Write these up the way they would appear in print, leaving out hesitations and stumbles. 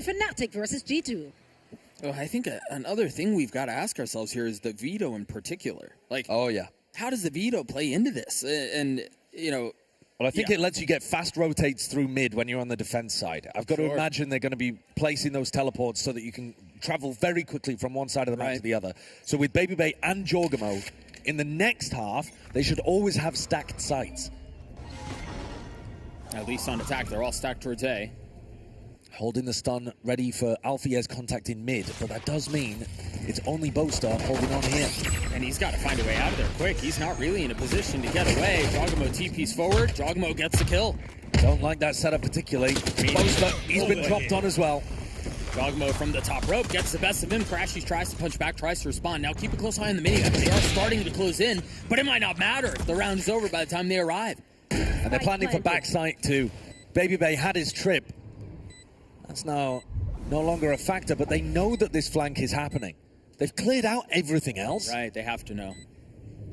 Fnatic versus G2. Oh, I think another thing we've got to ask ourselves here is the veto in particular. Like, oh yeah, how does the veto play into this? And you know, well, I think it lets you get fast rotates through mid when you're on the defense side. I've got to imagine they're going to be placing those teleports so that you can travel very quickly from one side of the map to the other. So with Baby Bay and Jorgamo, in the next half, they should always have stacked sites. At least on attack, they're all stacked towards A. Holding the stun, ready for Alfier's contact in mid, but that does mean it's only Boaster holding on here. And he's got to find a way out of there quick. He's not really in a position to get away. Jogamo TP's forward. Jogamo gets the kill. Don't like that setup particularly. Boaster, he's been dropped on as well. Jogamo from the top rope gets the best of him. Crashies tries to punch back, tries to respond. Now keep a close eye on the mini. They are starting to close in, but it might not matter if the round is over by the time they arrive. And they're planning for backside too. Baby Bay had his trip. That's now no longer a factor, but they know that this flank is happening. They've cleared out everything else. Right, they have to know.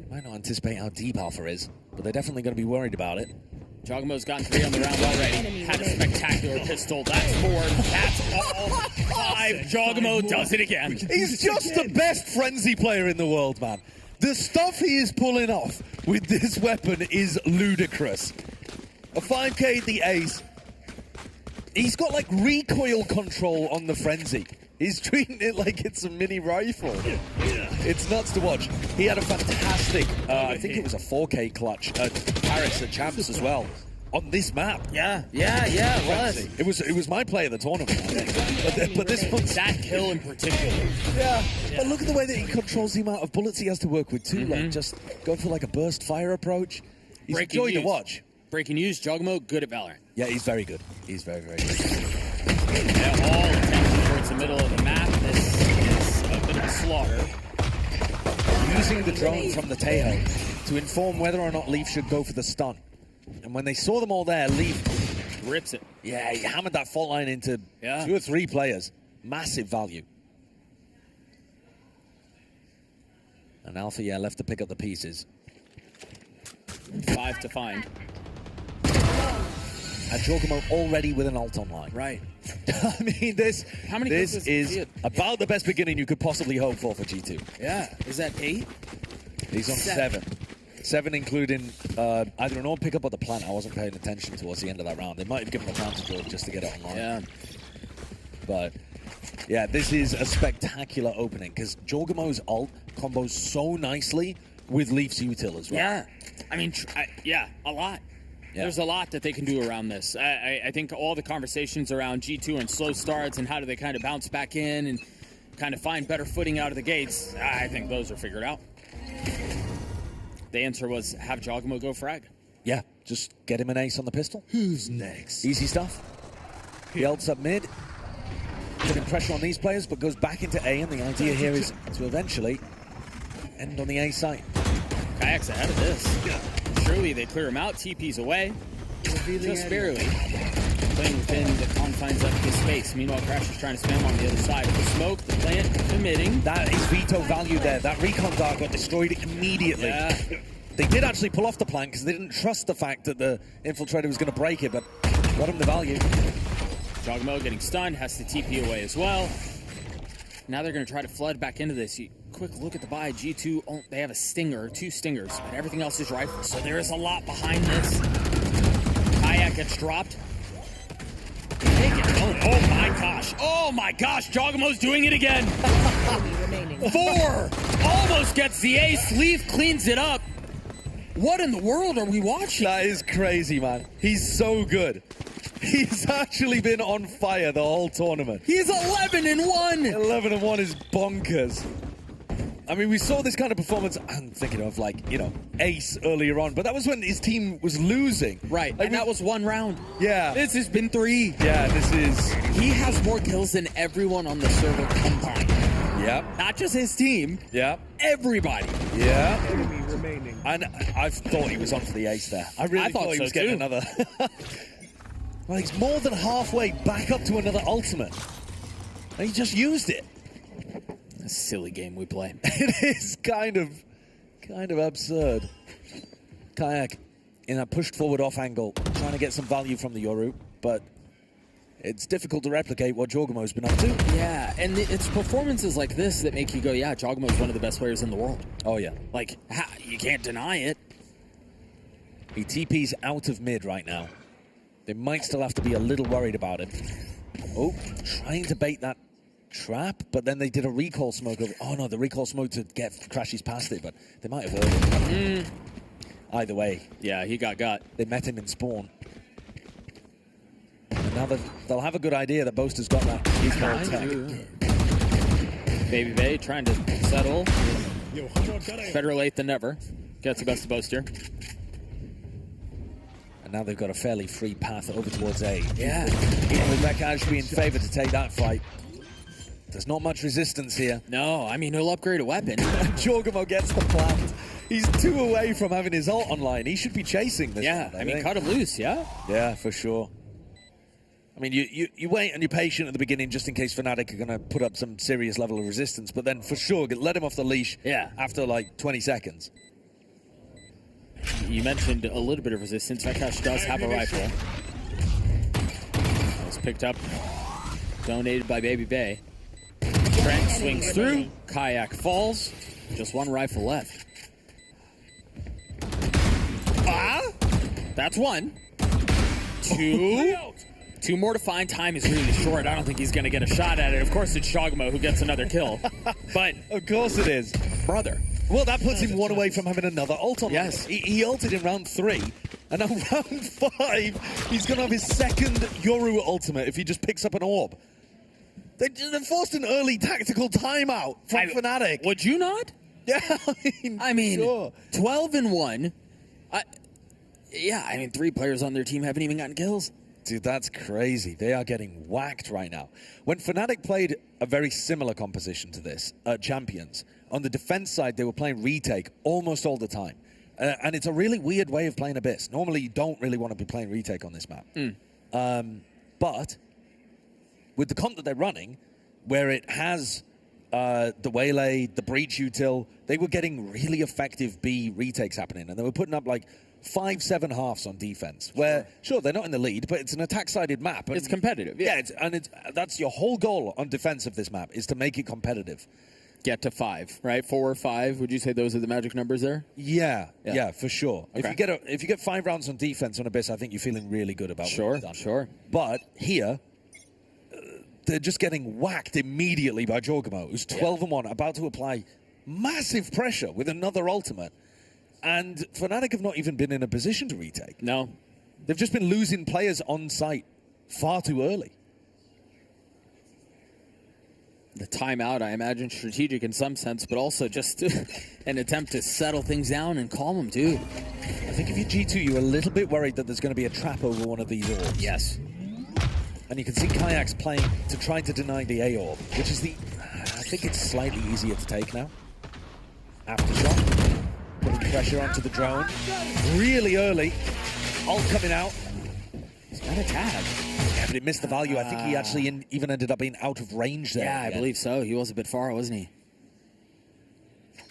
They might not anticipate how deep Alpha is, but they're definitely going to be worried about it. Jogamo's gotten 3 on the round already. Had a spectacular pistol. That's 4. That's all 5. Jogamo does it again. He's just the best frenzy player in the world, man. The stuff he is pulling off with this weapon is ludicrous. A 5k the ace. He's got like recoil control on the frenzy. He's treating it like it's a mini rifle. It's nuts to watch. He had a fantastic, I think it was a 4k clutch at Paris at Champs as well. On this map. Yeah, it was. It was my play of the tournament, I think. But this one's... That kill in particular. Yeah, but look at the way that he controls the amount of bullets he has to work with too. Like, just go for like a burst fire approach. He's a joy to watch. Breaking news, Jogamo, good at Valorant. Yeah, he's very good. He's very, very good. Yeah, all attention towards the middle of the map. This is a bit of a slaughter. Using the drone from the Tejo to inform whether or not Leaf should go for the stun. And when they saw them all there, Leaf rips it. Yeah, he hammered that fault line into 2 or 3 players. Massive value. And Alpha, left to pick up the pieces. 5 to find. And Jorgamo already with an ult online. Right. I mean, this is about the best beginning you could possibly hope for G2. Yeah. Is that 8? He's on 7. 7 including either an all pickup or the plant. I wasn't paying attention towards the end of that round. They might have given the plant to Jorg just to get it online. Yeah. But yeah, this is a spectacular opening because Jorgamo's ult combos so nicely with Leaf's util as well. Yeah. I mean, a lot. Yeah. There's a lot that they can do around this. I think all the conversations around G2 and slow starts and how do they kind of bounce back in and kind of find better footing out of the gates, I think those are figured out. The answer was have Jogamo go frag. Yeah, just get him an ace on the pistol. Who's next? Easy stuff. He ults up mid, putting pressure on these players, but goes back into A, and the idea here is to eventually end on the A site. Kayak's ahead of this. Surely they clear him out. TP's away. Just barely. Playing within the confines of his space. Meanwhile, Crash is trying to spam on the other side. The smoke, the plant, emitting. That is veto value there. That recon dart got destroyed immediately. Yeah. They did actually pull off the plant because they didn't trust the fact that the infiltrator was going to break it, but got him the value. Jogamo getting stunned, has to TP away as well. Now they're going to try to flood back into this. Quick look at the buy. G2, they have a stinger, 2 stingers, but everything else is rifles. So there is a lot behind this. Kayak gets dropped. Oh my gosh. Oh my gosh. Jogamo's doing it again. 4. Almost gets the ace. Leaf cleans it up. What in the world are we watching? That is crazy, man. He's so good. He's actually been on fire the whole tournament. He's 11-1. 11-1 is bonkers. I mean, we saw this kind of performance, I'm thinking of like, you know, Ace earlier on, but that was when his team was losing. Right, like, and that was 1 round. Yeah. This has been 3. Yeah, this is... He has more kills than everyone on the server combined. Yeah. Not just his team. Yeah. Everybody. Yeah. Enemy remaining. And I thought he was on for the ace there. I really thought he was getting another. Well, he's more than halfway back up to another ultimate. And he just used it. A silly game we play. It is kind of absurd. Kayak in a pushed forward off angle, trying to get some value from the Yoru, but it's difficult to replicate what Jorgamo's been up to. Yeah, and it's performances like this that make you go, yeah, Jorgamo's one of the best players in the world. Oh, yeah. Like, you can't deny it. He TP's out of mid right now. They might still have to be a little worried about him. Oh, trying to bait that trap, but then they did a recall smoke over. Oh, no, the recall smoke to get Crashies past it, but they might have heard it. Either way. Yeah, he got. They met him in spawn. And now they'll have a good idea that Boaster's got that recall tech. Baby Bay trying to settle. Better late than never. Gets the best of Boaster. And now they've got a fairly free path over towards A. Yeah. Even with Vekaj should be in favor to take that fight. There's not much resistance here. No, I mean, he'll upgrade a weapon. Jorgamo gets the plant. He's 2 away from having his ult online. He should be chasing this. Yeah, one, I mean, cut him loose, yeah? Yeah, for sure. I mean, you wait and you're patient at the beginning just in case Fnatic are going to put up some serious level of resistance, but then for sure, let him off the leash after like 20 seconds. You mentioned a little bit of resistance. Vekaj does have a rifle. That was picked up, donated by Baby Bay. Trent swings through, Kayak falls, just one rifle left. That's one. Two more to find. Time is really short. I don't think he's going to get a shot at it. Of course, it's Jorgamo who gets another kill. But of course it is. Brother. Well, that puts him 1 away from having another ult on. Yes. He ulted in round 3, and now round 5, he's going to have his second Yoru ultimate if he just picks up an orb. They forced an early tactical timeout from Fnatic. Would you not? Yeah, I mean, sure. 12-1. Yeah, I mean, 3 players on their team haven't even gotten kills. Dude, that's crazy. They are getting whacked right now. When Fnatic played a very similar composition to this at Champions, on the defense side, they were playing retake almost all the time. And it's a really weird way of playing Abyss. Normally, you don't really want to be playing retake on this map. But with the comp that they're running, where it has the Waylay, the Breach Util, they were getting really effective B retakes happening. And they were putting up like 5-7 halves on defense, where sure they're not in the lead, but it's an attack-sided map. And it's competitive. Yeah, that's your whole goal on defense of this map, is to make it competitive. Get to 5, right? 4 or 5. Would you say those are the magic numbers there? Yeah, for sure. Okay. If you get 5 rounds on defense on Abyss, I think you're feeling really good about what you've done. Sure. But here, they're just getting whacked immediately by Jorgamo, who's 12-1, about to apply massive pressure with another ultimate. And Fnatic have not even been in a position to retake. No. They've just been losing players on site far too early. The timeout, I imagine, strategic in some sense, but also just an attempt to settle things down and calm them, too. I think if you're G2, you're a little bit worried that there's going to be a trap over one of these orbs. Yes. And you can see Kayaks playing to try to deny the A orb, which is I think it's slightly easier to take now. Aftershock. Putting pressure onto the drone. Really early. Ult coming out. He's got a tag. Yeah, but it missed the value. I think he actually even ended up being out of range there. Yeah, I believe so. He was a bit far, wasn't he?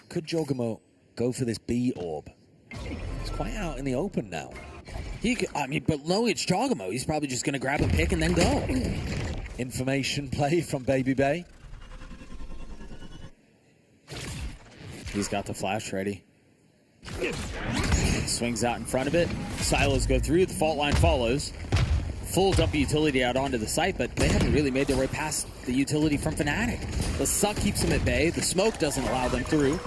Could Jorgamo go for this B orb? He's quite out in the open now. But no, it's Jorgamo. He's probably just going to grab a pick and then go. Information play from Baby Bay. He's got the flash ready. Swings out in front of it. Silos go through. The fault line follows. Full dump utility out onto the site, but they haven't really made their way past the utility from Fnatic. The suck keeps them at bay. The smoke doesn't allow them through.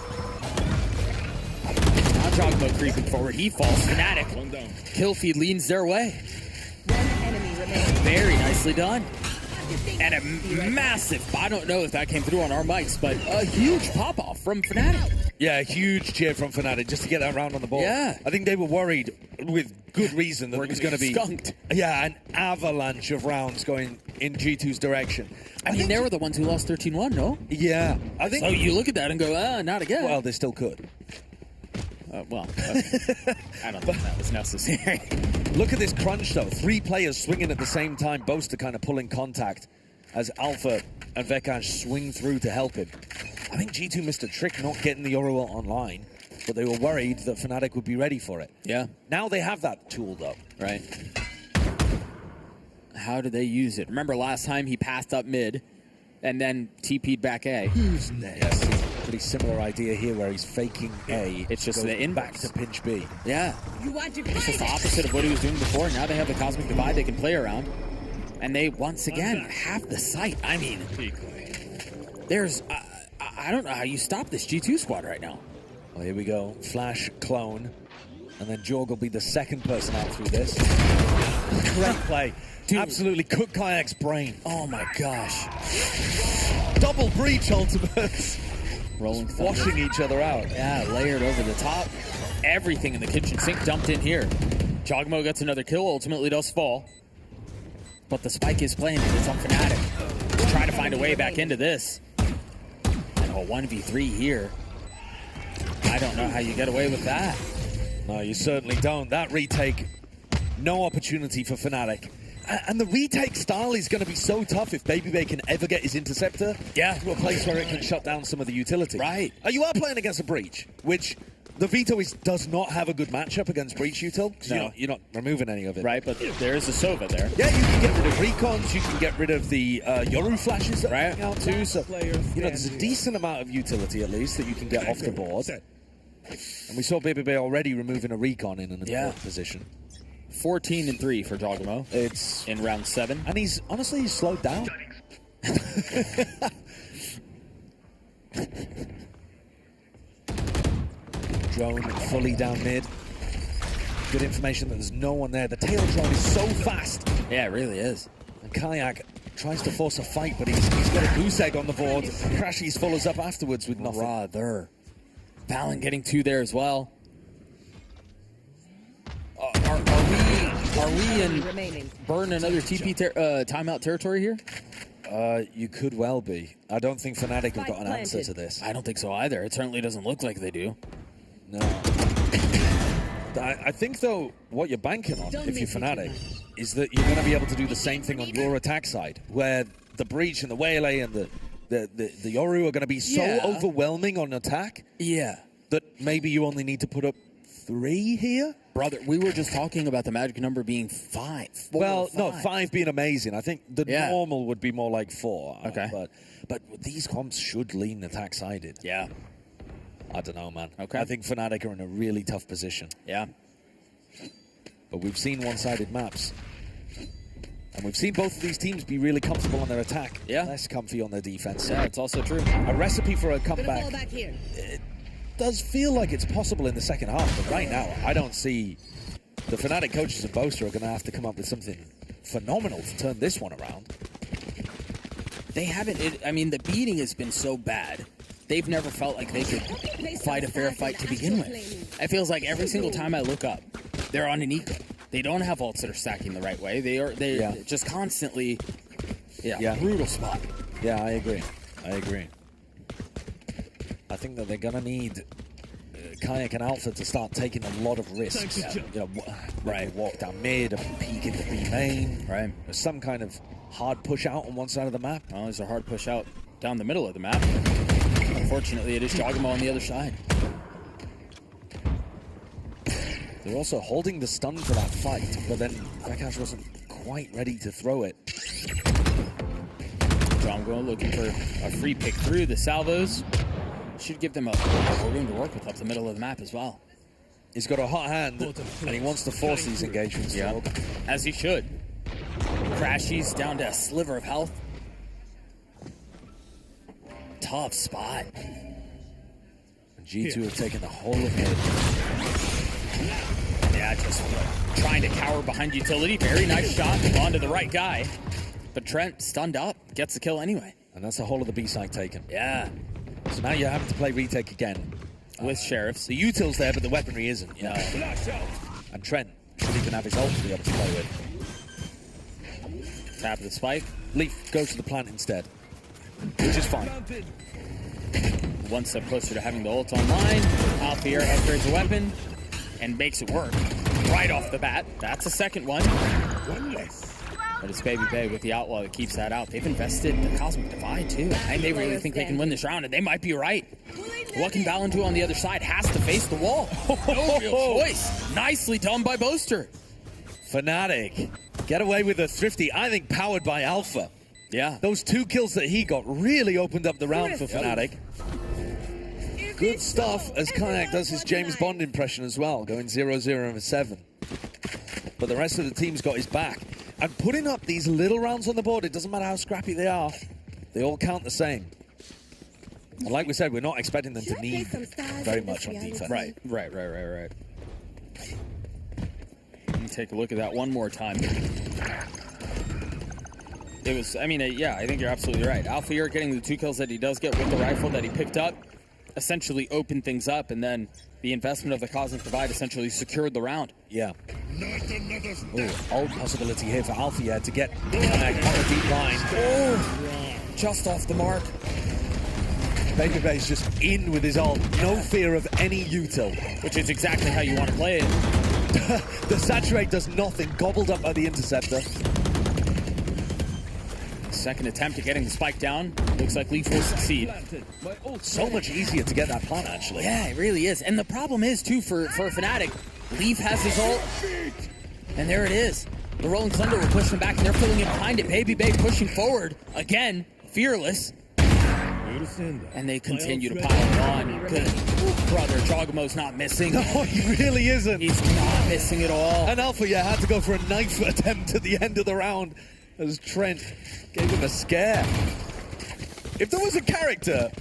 Now Jorgamo creeping forward. He falls. Fnatic. Kill feed leans their way. Very nicely done. And a massive, I don't know if that came through on our mics, but a huge pop-off from Fnatic. Yeah, a huge cheer from Fnatic just to get that round on the board. Yeah. I think they were worried, with good reason, that it was going to be skunked. Yeah, an avalanche of rounds going in G2's direction. I mean, they were the ones who lost 13-1, no? Yeah. I think. So you look at that and go, not again. Well, they still could. I don't think that was necessary. Look at this crunch, though. 3 players swinging at the same time, both to kind of pull in contact as Alpha and Vekaj swing through to help him. I think G2 missed a trick not getting the Yoru online, but they were worried that Fnatic would be ready for it. Yeah. Now they have that tool, though. Right. how do they use it? Remember last time he passed up mid and then TP'd back A. Who's next? Pretty similar idea here where he's faking A. It's just the in back to pinch B. Yeah. It's just the opposite of what he was doing before. Now they have the Cosmic Divide they can play around. And they, once again, have the sight. I mean, there's... I don't know how you stop this G2 squad right now. Well, here we go. Flash, clone. And then Jorg will be the second person out through this. Great play. Dude. Absolutely cooked Kayak's brain. Oh my gosh. Double breach ultimates. Rolling thunder. Washing each other out. Yeah, layered over the top. Everything in the kitchen sink dumped in here. Jogmo gets another kill, ultimately does fall. But the spike is planted. It's on Fnatic. Let's try to find a way back into this. And a 1v3 here. I don't know how you get away with that. No, you certainly don't. That retake, no opportunity for Fnatic. And the retake style is going to be so tough if Babybay can ever get his interceptor to a place where it can shut down some of the utility. Right. You are playing against a breach, which the Veto does not have a good matchup against breach util. No. You're not removing any of it. Right, but there is a Sova there. Yeah, you can get rid of recons, you can get rid of the Yoru flashes that are coming out too. So, there's a decent amount of utility at least that you can get off the board. And we saw Babybay already removing a recon in an important position. 14-3 for Jogamo. It's in round 7. And he's slowed down. Drone fully down mid. Good information that there's no one there. The tail drone is so fast. Yeah, it really is. And Kayak tries to force a fight, but he's got a goose egg on the board. Crashies follows up afterwards with nothing. Rather. Valen getting 2 there as well. Are we in burn another TP timeout territory here? You could well be. I don't think Fnatic have got an answer to this. I don't think so either. It certainly doesn't look like they do. No. I think, though, what you're banking on, if you're Fnatic, is that you're going to be able to do the same thing on your attack side, where the Breach and the Waylay and the Yoru are going to be so overwhelming on attack that maybe you only need to put up 3 here? Brother, we were just talking about the magic number being 5. Well, no, 5 being amazing. I think the normal would be more like 4. Okay. But these comps should lean attack-sided. Yeah. I don't know, man. Okay. I think Fnatic are in a really tough position. Yeah. But we've seen one-sided maps. And we've seen both of these teams be really comfortable on their attack. Yeah. Less comfy on their defense. Yeah, it's also true. A recipe for a comeback. It does feel like it's possible in the second half, but right now, I don't see the Fnatic coaches and Boaster are going to have to come up with something phenomenal to turn this one around. They haven't. I mean, the beating has been so bad. They've never felt like they could fight a fair fight to begin with. It feels like every single time I look up, they're on an eco. They don't have ults that are stacking the right way. They're just constantly, brutal spot. Yeah, I agree. I think that they're going to need Kayak and Alpha to start taking a lot of risks. Walk down mid, a peek into B main. Right. There's some kind of hard push out on one side of the map. Well, there's a hard push out down the middle of the map. Unfortunately, it is Jogamo on the other side. They're also holding the stun for that fight, but then Vakash wasn't quite ready to throw it. Jogamo looking for a free pick through the salvos. Should give them a more room to work with up the middle of the map as well. He's got a hot hand, and he wants to force these engagements. Yeah, as he should. Crashies down to a sliver of health. Tough spot. G2 have taken the whole of mid. Yeah, just trying to cower behind utility. Very nice shot onto the right guy. But Trent, stunned up, gets the kill anyway. And that's the whole of the B side taken. Yeah. So now you're having to play retake again. With Sheriffs. The util's there, but the weaponry isn't. Yeah. And Trent should even have his ult to be able to play with. Tap the spike. Leaf goes to the plant instead, which is fine. One step closer to having the ult online. Alfier upgrades the weapon and makes it work right off the bat. That's a second one. But it's Babybay with the outlaw that keeps that out. They've invested in the Cosmic Divide too. And they really think they can win this round, and they might be right. What can Valen do on the other side? Has to face the wall. No real choice. Nicely done by Boaster. Fnatic get away with a thrifty, I think powered by Alpha. Yeah. Those 2 kills that he got really opened up the round for Fnatic. Good stuff as Kayak does his James Bond impression as well, going 0-0-7. But the rest of the team's got his back. And putting up these little rounds on the board, it doesn't matter how scrappy they are, they all count the same. And like we said, we're not expecting them to need very much on defense. Right. Let me take a look at that one more time. It was, I mean, yeah, I think you're absolutely right. Alpha Europe getting the 2 kills that he does get with the rifle that he picked up essentially opened things up, and then the investment of the Cosmic Divide essentially secured the round. Yeah. Ooh, old possibility here for Alpha Europe to get Connect on a deep line. Oh, just off the mark. Babyface just in with his ult. No fear of any util. Which is exactly how you want to play it. The saturate does nothing, gobbled up by the interceptor. Second attempt at getting the spike down. Looks like Leaf will succeed. So much easier to get that plant, actually. Yeah, it really is. And the problem is, too, for Fnatic, Leaf has his ult, and there it is. The Rolling Thunder will push them back, and they're filling in behind it. Baby Bay pushing forward, again, fearless. And they continue to pile on. Good brother, Jogamo's not missing. No, he really isn't. He's not missing at all. And Alpha, yeah, had to go for a knife attempt at the end of the round as Trent gave him a scare. If there was a character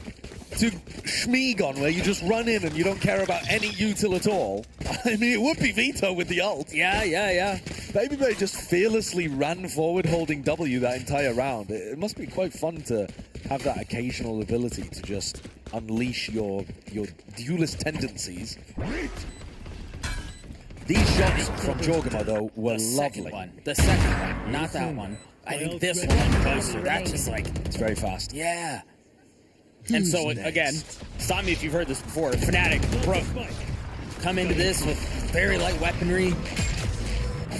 to Schmeeg on where you just run in and you don't care about any util at all, I mean, it would be Vito with the ult. Yeah. Baby Bay just fearlessly ran forward holding W that entire round. It must be quite fun to have that occasional ability to just unleash your duelist tendencies. These shots from Jorgamo, though, were lovely. The second one, not that one. I think this one closer. That's just like... It's very fast. Yeah. And so, again, stop me if you've heard this before. Fnatic come into this with very light weaponry,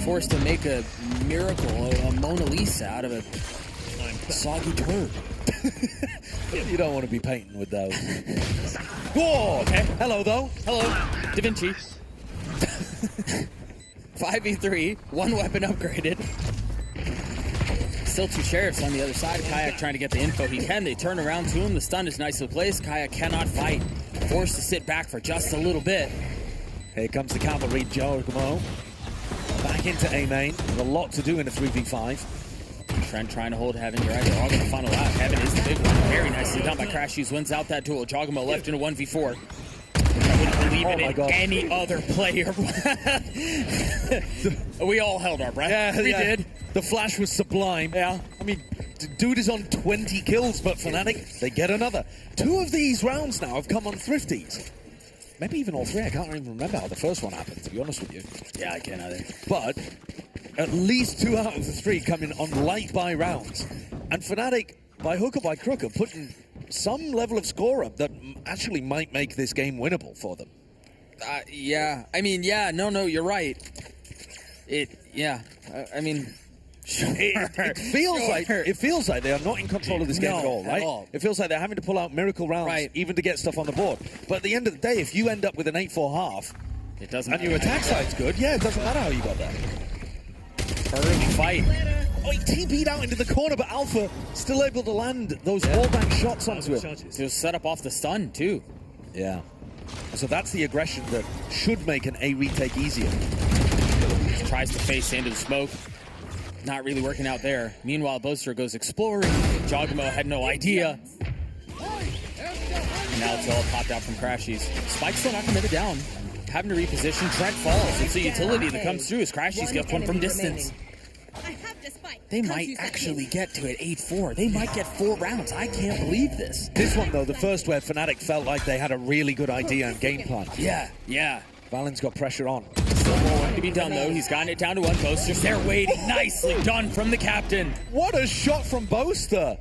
forced to make a miracle, a Mona Lisa out of a soggy turd. You don't want to be painting with those. Whoa! Okay. Hello, though. Hello, Da Vinci. 5v3, 1 weapon upgraded. Still 2 sheriffs on the other side. Kayak trying to get the info he can. They turn around to him. The stun is nicely placed. Kayak cannot fight. Forced to sit back for just a little bit. Here comes the cavalry, Jorgamo. Back into A main. There's a lot to do in a 3v5. Trent trying to hold Heaven. You're right, they're all going to funnel out. Heaven is the big one. Very nicely done by Crashies. Wins out that duel. Joggamo left in a 1v4. I wouldn't believe it in any other player. We all held our breath. Yeah, we did. The flash was sublime. Yeah. I mean, dude is on 20 kills, but Fnatic, they get another. 2 of these rounds now have come on thrifties. Maybe even all 3. I can't even remember how the first one happened, to be honest with you. Yeah, I can't either. But at least 2 out of the 3 coming on light buy rounds. And Fnatic, by hook or by crook, are putting some level of score up that actually might make this game winnable for them. Yeah. I mean, yeah, no, you're right. I mean... Sure. It feels like they are not in control of this game at all, right? It feels like they're having to pull out miracle rounds even to get stuff on the board. But at the end of the day, if you end up with an 8-4 half, it doesn't and your attack side's good, yeah, it doesn't matter how you got there. Early fight. Oh, he TP'd out into the corner, but Alpha still able to land those wallbang shots onto him. It was set up off the stun, too. Yeah. So that's the aggression that should make an A retake easier. Tries to face into the smoke. Not really working out there. Meanwhile, Boaster goes exploring. Joggamo had no idea. And now it's all popped out from Crashies. Spike's still not committed down. Having to reposition. Trent falls. It's a utility that comes through as Crashies gets one from distance. They might actually get to it 8-4. They might get 4 rounds. I can't believe this. This one, though, the first where Fnatic felt like they had a really good idea and game plan. Yeah. Valen's got pressure on. Still more work to be done, though. He's gotten it down to 1. Boaster's there waiting. Nicely done from the captain. What a shot from Boaster.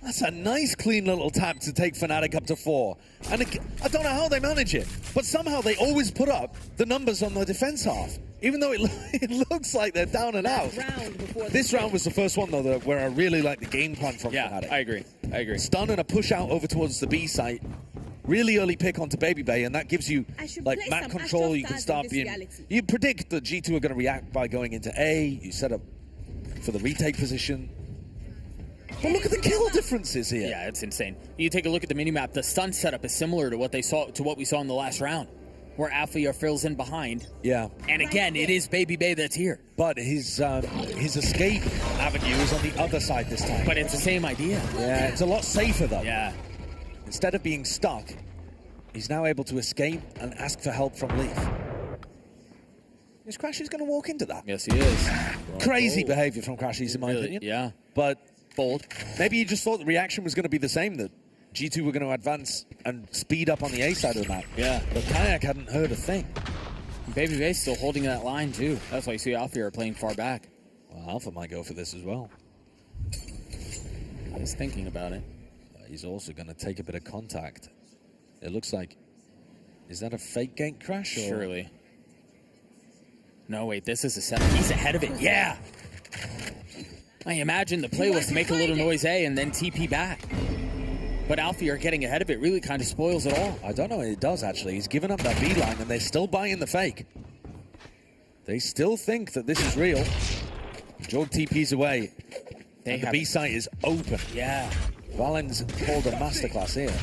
That's a nice, clean little tap to take Fnatic up to 4. And I don't know how they manage it, but somehow they always put up the numbers on the defense half, even though it looks like they're down and out. This round was the first one, though, where I really like the game plan from Fnatic. I agree. Stun and a push out over towards the B site. really early pick onto Baby Bay, and that gives you like play map some control. You can Astro start stars in being. this reality. You predict that G2 are going to react by going into A. You set up for the retake position. But look at the kill differences here. Yeah, it's insane. You take a look at the minimap. The stun setup is similar to what we saw in the last round, where Alpha fills in behind. Yeah. And again, it is Baby Bay that's here. But his escape avenue is on the other side this time. But it's the same idea. Yeah, it's a lot safer though. Yeah. Instead of being stuck, he's now able to escape and ask for help from Leaf. Is Crashy's going to walk into that? Yes, he is. Crazy behavior from Crashy's, in my opinion. Yeah. But bold. Maybe he just thought the reaction was going to be the same, that G2 were going to advance and speed up on the A side of the map. Yeah. But Kayak hadn't heard a thing. Baby Bay's still holding that line, too. That's why you see Alpha are playing far back. Well, Alpha might go for this as well. I was thinking about it. He's also going to take a bit of contact. It looks like... Is that a fake gank crash? Or? Surely. No, wait, this is a 7. He's ahead of it. Yeah! I imagine the play was to make a little noise A and then TP back. But Alfie are getting ahead of it really kind of spoils it all. I don't know, it does actually. He's given up that B line and they're still buying the fake. They still think that this is real. Jorg TP's away. And the B site is open. Yeah. Valen's called a masterclass here.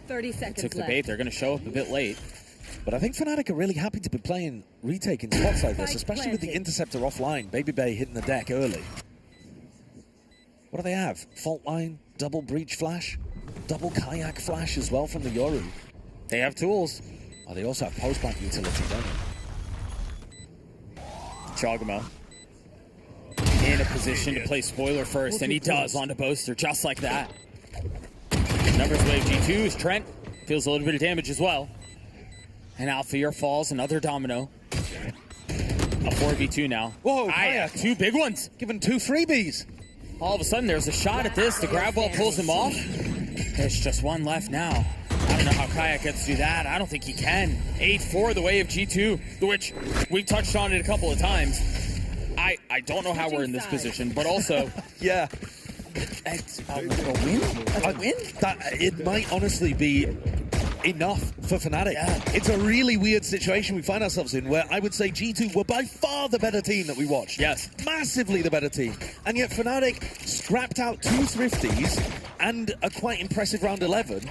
30 seconds Took the left. bait. They're going to show up a bit late. But I think Fnatic are really happy to be playing retaking spots like this, especially with the Interceptor offline. Baby Bay hitting the deck early. What do they have? Fault line, double breach flash, double kayak flash as well from the Yoru. They have tools. Oh, they also have post-plant utility, don't they? Chogamo in a position to play spoiler first, and he does onto Boaster just like that. Numbers wave G2's Trent feels a little bit of damage as well. And Alfear falls, another domino. A 4v2 now. Whoa, Kayak, 2 big ones. Given 2 freebies. All of a sudden, there's a shot at this. The grab ball pulls him off. There's just one left now. I don't know how Kayak gets to do that. I don't think he can. 8-4 the way of G2, which we touched on it a couple of times. I don't know how we're in this position, but also... Yeah. It's a win? A win? It might honestly be enough for Fnatic. Yeah. It's a really weird situation we find ourselves in, where I would say G2 were by far the better team that we watched. Yes. Massively the better team. And yet Fnatic scrapped out 2 Thrifties and a quite impressive round 11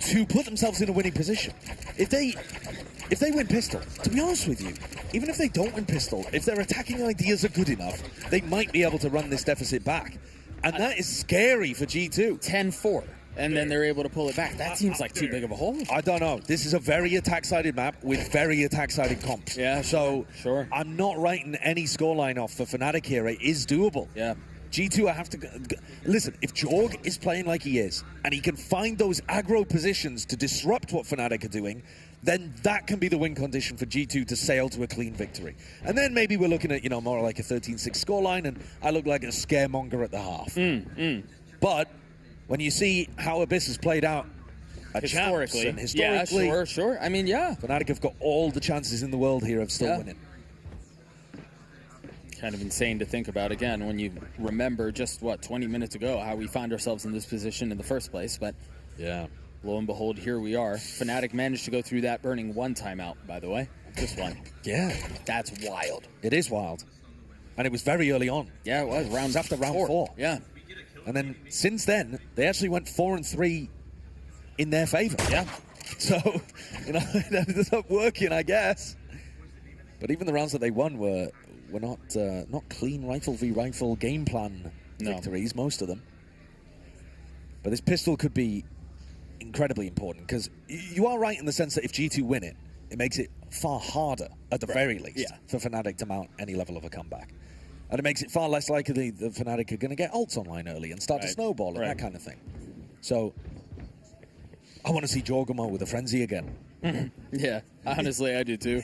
to put themselves in a winning position. If they win pistol, to be honest with you, even if they don't win pistol, if their attacking ideas are good enough, they might be able to run this deficit back. And that is scary for G2. 10-4. And then they're able to pull it back. That seems like too big of a hole. I don't know. This is a very attack-sided map with very attack-sided comps. Yeah, so sure. I'm not writing any scoreline off for Fnatic here. It is doable. Yeah. G2, I have to... Listen, if Jorg is playing like he is, and he can find those aggro positions to disrupt what Fnatic are doing, then that can be the win condition for G2 to sail to a clean victory. And then maybe we're looking at, you know, more like a 13-6 scoreline, and I look like a scaremonger at the half. But when you see how Abyss has played out at Historically. Champs, and historically, Yeah, sure. I mean, yeah. Fnatic have got all the chances in the world here of still winning. Kind of insane to think about, again, when you remember just, 20 minutes ago, how we found ourselves in this position in the first place. But yeah, lo and behold, here we are. Fnatic managed to go through that burning 1 timeout, by the way. Just 1. Yeah. That's wild. It is wild. And it was very early on. Yeah, it was. It was after round 4. Yeah. And then since then, they actually went 4-3 in their favor. Yeah. So, you know, it ended up working, I guess. But even the rounds that they won were not clean rifle v rifle game plan victories, most of them. But this pistol could be incredibly important, because you are right in the sense that if G2 win it, it makes it far harder, at the very least, for Fnatic to mount any level of a comeback. And it makes it far less likely that Fnatic are going to get ults online early and start to snowball and that kind of thing. So, I want to see Jorgamo with a frenzy again. Yeah, honestly, I do too.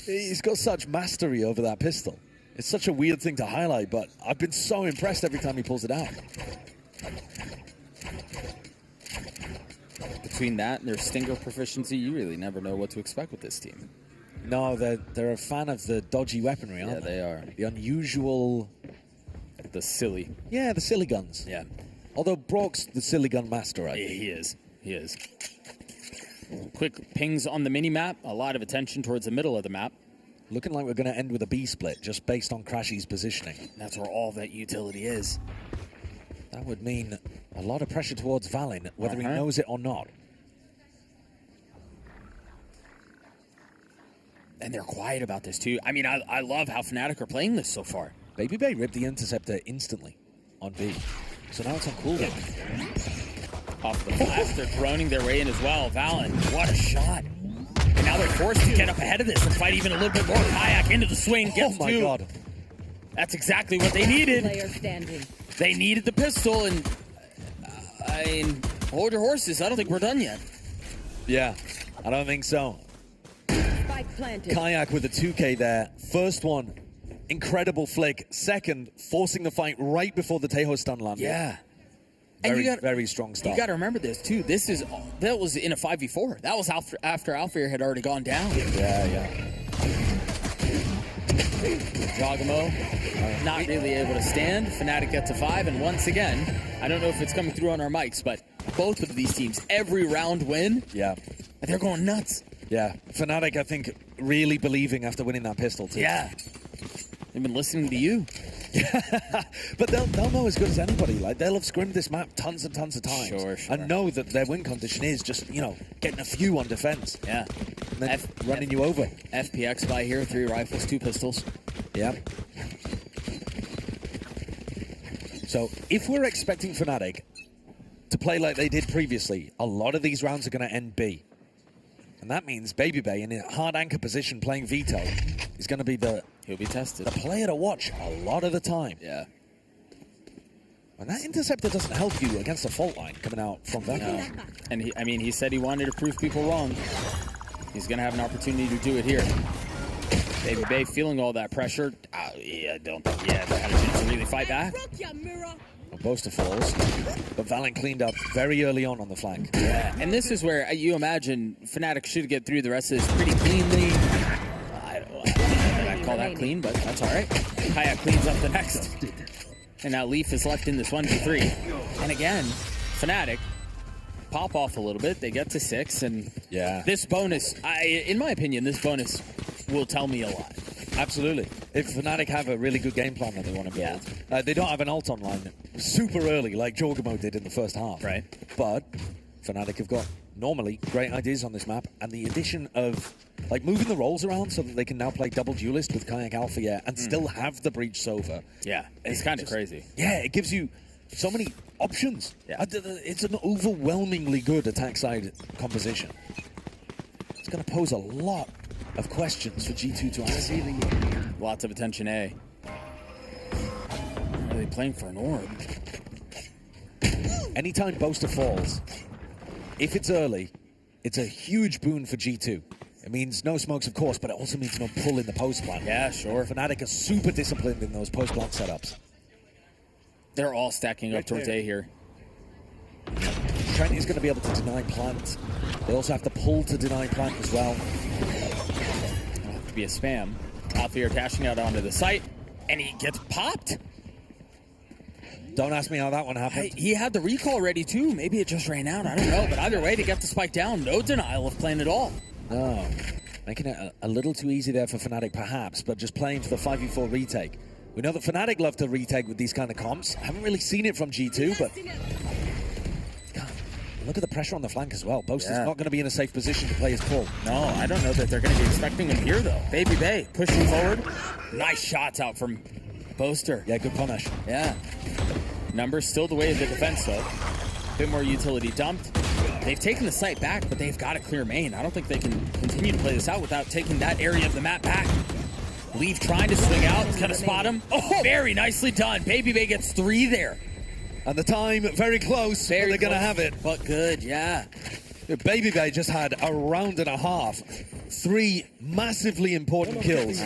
He's got such mastery over that pistol. It's such a weird thing to highlight, but I've been so impressed every time he pulls it out. Between that and their Stinger proficiency, you really never know what to expect with this team. No, they're a fan of the dodgy weaponry, aren't they? Yeah, they are. The unusual... The silly. Yeah, the silly guns. Yeah. Although Brock's the silly gun master, I think. He is. He is. Quick pings on the mini-map. A lot of attention towards the middle of the map. Looking like we're going to end with a B split, just based on Crashy's positioning. That's where all that utility is. That would mean a lot of pressure towards Valin, whether he knows it or not. And they're quiet about this, too. I mean, I love how Fnatic are playing this so far. Baby Bay ripped the interceptor instantly on B. So now it's on cooldown. Off the blast, they're droning their way in as well. Valin, what a shot. And now they're forced to get up ahead of this and fight even a little bit more. Kayak into the swing, gets oh my two. God. That's exactly what they needed. Player standing. They needed the pistol, and I mean, hold your horses. I don't think we're done yet. Yeah, I don't think so. Spike planted. Kayak with a 2K there. First one, incredible flick. Second, forcing the fight right before the Tejo stun landed. Yeah. Very strong start. You got to remember this, too. That was in a 5v4. That was after Alfir had already gone down. Yeah. Jogamo not really able to stand. Fnatic gets a 5, and once again, I don't know if it's coming through on our mics, but both of these teams, every round win, Yeah. they're going nuts. Yeah. Fnatic, I think, really believing after winning that pistol, too. Yeah. They've been listening to you. But they'll know as good as anybody. Like, they'll have scrimmed this map tons and tons of times. Sure. And know that their win condition is just, getting a few on defense. Yeah. And then running you over. FPX by here, 3 rifles, 2 pistols. Yeah. So, if we're expecting Fnatic to play like they did previously, a lot of these rounds are going to end B. And that means Baby Bay in a hard anchor position playing Veto is going to be He'll be tested. the player to watch a lot of the time. Yeah. And that interceptor doesn't help you against a fault line coming out from Veto. No. And he said he wanted to prove people wrong. He's going to have an opportunity to do it here. Baby Bay feeling all that pressure. Don't think he had a chance to really fight back. Boaster falls, but Valin cleaned up very early on the flank. Yeah, and this is where you imagine Fnatic should get through the rest of this pretty cleanly. I don't know if I'd call that clean, but that's all right. Kayak cleans up the next. And now Leaf is left in this 1v3. And again, Fnatic pop off a little bit. They get to 6, and this bonus, in my opinion, this bonus will tell me a lot. Absolutely. If Fnatic have a really good game plan that they want to build, they don't have an ult online super early like Jorgamo did in the first half. Right. But Fnatic have got normally great ideas on this map, and the addition of like moving the roles around so that they can now play double duelist with Kayak Alpha and still have the Breach Sova. Yeah, it's kind of crazy. Yeah, it gives you so many options. Yeah. It's an overwhelmingly good attack side composition. It's going to pose a lot of questions for G2 to answer. Lots of attention A. Are they playing for an orb? Anytime Boaster falls, if it's early, it's a huge boon for G2. It means no smokes, of course, but it also means no pull in the post plant. Yeah, sure. Fnatic are super disciplined in those post plant setups. They're all stacking up towards A here. Trent is going to be able to deny plant. They also have to pull to deny plant as well. It'll have to be a spam. Alfir dashing out onto the site, and he gets popped. Don't ask me how that one happened. He had the recall ready too. Maybe it just ran out. I don't know. But either way, to get the spike down, no denial of playing at all. No. Making it a little too easy there for Fnatic, perhaps, but just playing for the 5v4 retake. We know that Fnatic love to retake with these kind of comps. Haven't really seen it from G2, but God, look at the pressure on the flank as well. Boaster's not going to be in a safe position to play his pull. No, I don't know that they're going to be expecting him here, though. Baby Bay pushing forward. Nice shots out from Boaster. Yeah, good punish. Yeah. Numbers still the way of the defense, though. Bit more utility dumped. They've taken the site back, but they've got a clear main. I don't think they can continue to play this out without taking that area of the map back. Leaf trying to swing out. It's going to spot him. Oh, very nicely done. Baby Bay gets 3 there. And the time very close. They're going to have it. But good, yeah. Baby Bay just had a round and a half. 3 massively important kills.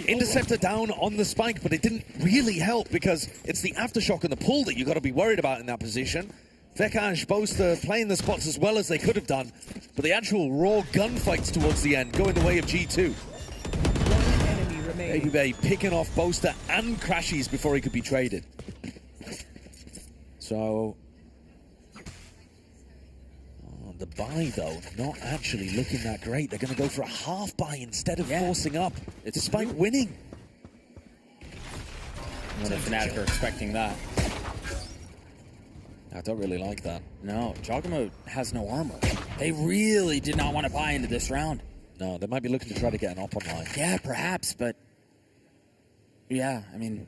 Interceptor down on the spike, but it didn't really help because it's the aftershock and the pull that you got to be worried about in that position. Vekash, Boaster playing the spots as well as they could have done, but the actual raw gunfights towards the end go in the way of G2. Baby Bay picking off Boaster and Crashies before he could be traded. So, the buy, though, not actually looking that great. They're going to go for a half buy instead of forcing up, despite winning. What if Fnatic are expecting that? I don't really like that. No, Jogamo has no armor. They really did not want to buy into this round. No, they might be looking to try to get an op online. Yeah, perhaps, but... Yeah, I mean...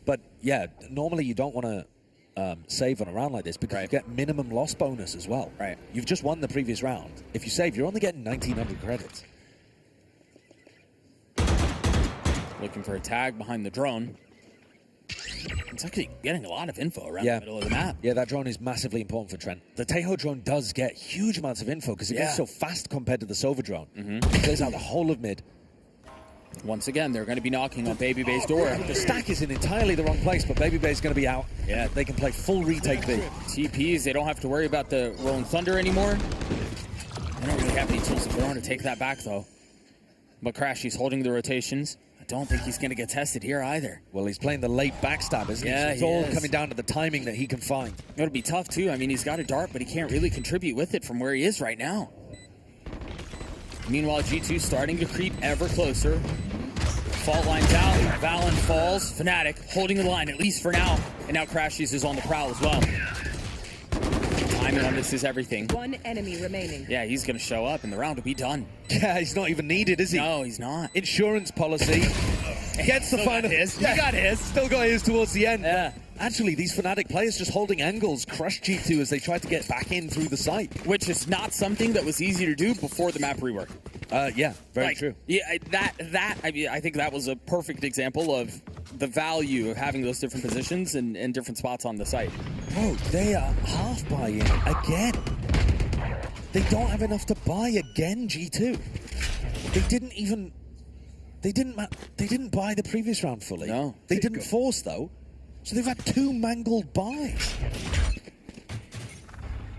But, yeah, normally you don't want to save on a round like this because you get minimum loss bonus as well. Right. You've just won the previous round. If you save, you're only getting 1,900 credits. Looking for a tag behind the drone. It's actually getting a lot of info around the middle of the map. Yeah, that drone is massively important for Trent. The Taeho drone does get huge amounts of info because it goes so fast compared to the Sova drone. It clears out the whole of mid. Once again, they're going to be knocking on Baby Bay's door. The stack is in entirely the wrong place, but Baby Bay's going to be out. Yeah, they can play full retake B. TPs, they don't have to worry about the Rolling Thunder anymore. They don't really have any tools of their own to take that back, though. But Crashy's holding the rotations. I don't think he's going to get tested here either. Well, he's playing the late backstab, isn't he? So it's all coming down to the timing that he can find. It'll be tough, too. I mean, he's got a dart, but he can't really contribute with it from where he is right now. Meanwhile, G2 starting to creep ever closer. Fault lines out. Valen falls. Fnatic holding the line, at least for now. And now Crashies is on the prowl as well. Timing on this is everything. One enemy remaining. Yeah, he's going to show up and the round will be done. Yeah, he's not even needed, is he? No, he's not. Insurance policy. Gets the final. His. He got his. Still got his towards the end. Yeah. Actually, these Fnatic players just holding angles crushed G2 as they tried to get back in through the site. Which is not something that was easy to do before the map rework. Yeah, very true. Yeah, I mean, I think that was a perfect example of the value of having those different positions and different spots on the site. Bro, they are half buying again. They don't have enough to buy again, G2. They didn't buy the previous round fully. No. They didn't force, though. So they've had 2 mangled buys.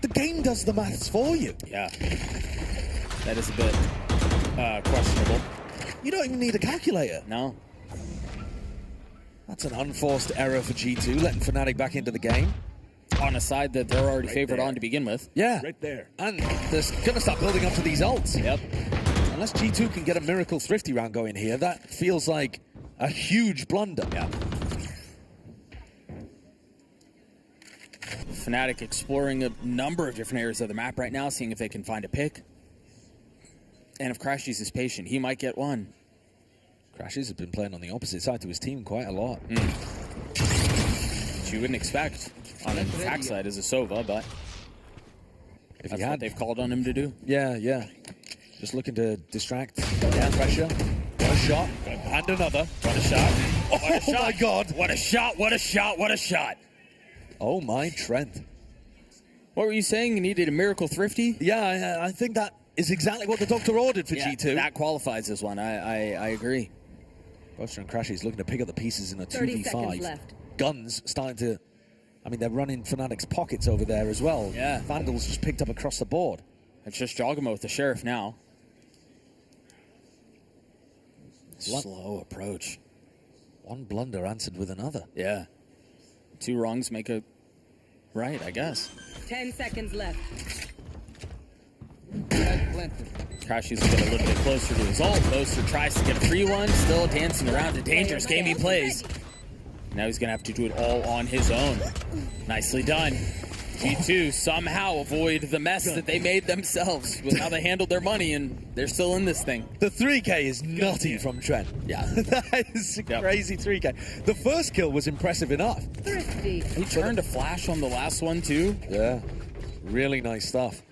The game does the maths for you. Yeah. That is a bit questionable. You don't even need a calculator. No. That's an unforced error for G2, letting Fnatic back into the game. On a side that they're already favored on to begin with. Yeah. Right there. And they're going to start building up to these ults. Yep. Unless G2 can get a Miracle Thrifty round going here, that feels like a huge blunder. Yeah. Fnatic exploring a number of different areas of the map right now, seeing if they can find a pick. And if Crashies is patient, he might get one. Crashies has been playing on the opposite side to his team quite a lot. Which you wouldn't expect on the attack side as a Sova, but If that's he had, what they've called on him to do. yeah. Just looking to distract. Yeah, pressure. What a shot. And another. What a shot. Oh, What a shot. my God. What a shot. What a shot. What a shot. Oh, my Trent. What were you saying? You needed a Miracle Thrifty? Yeah, I think that is exactly what the doctor ordered for G2. That qualifies as one. I agree. Buster and Crashy's looking to pick up the pieces in a 30 2v5. seconds left. Guns starting to... I mean, they're running Fnatic's pockets over there as well. Yeah. Vandals just picked up across the board. It's just Jogamo with the Sheriff now. Slow approach. One blunder answered with another. Yeah. 2 wrongs make a right, I guess. 10 seconds left. Crashy's get a little bit closer to his ult. Boaster tries to get a free one. Still dancing around. A dangerous game he plays. Now he's going to have to do it all on his own. Nicely done. G2 somehow avoid the mess that they made themselves with how they handled their money, and they're still in this thing. The 3K is nutty from Trent. Yeah. That is a crazy 3K. The first kill was impressive enough. Thrifty. He turned a flash on the last one, too. Yeah. Really nice stuff.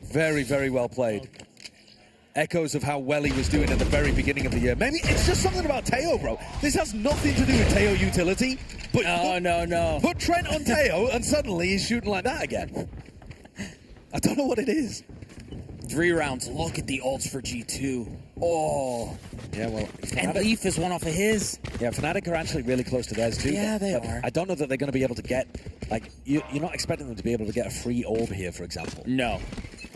Very, very well played. Echoes of how well he was doing at the very beginning of the year. Maybe it's just something about Teo, bro. This has nothing to do with Teo utility. But No. Put Trent on Teo and suddenly he's shooting like that again. I don't know what it is. 3 rounds. Look at the ults for G2. Oh. Yeah, well... And Leaf is one off of his. Yeah, Fnatic are actually really close to theirs too. Yeah, they but are. I don't know that they're going to be able to get... Like, you're not expecting them to be able to get a free orb here, for example. No.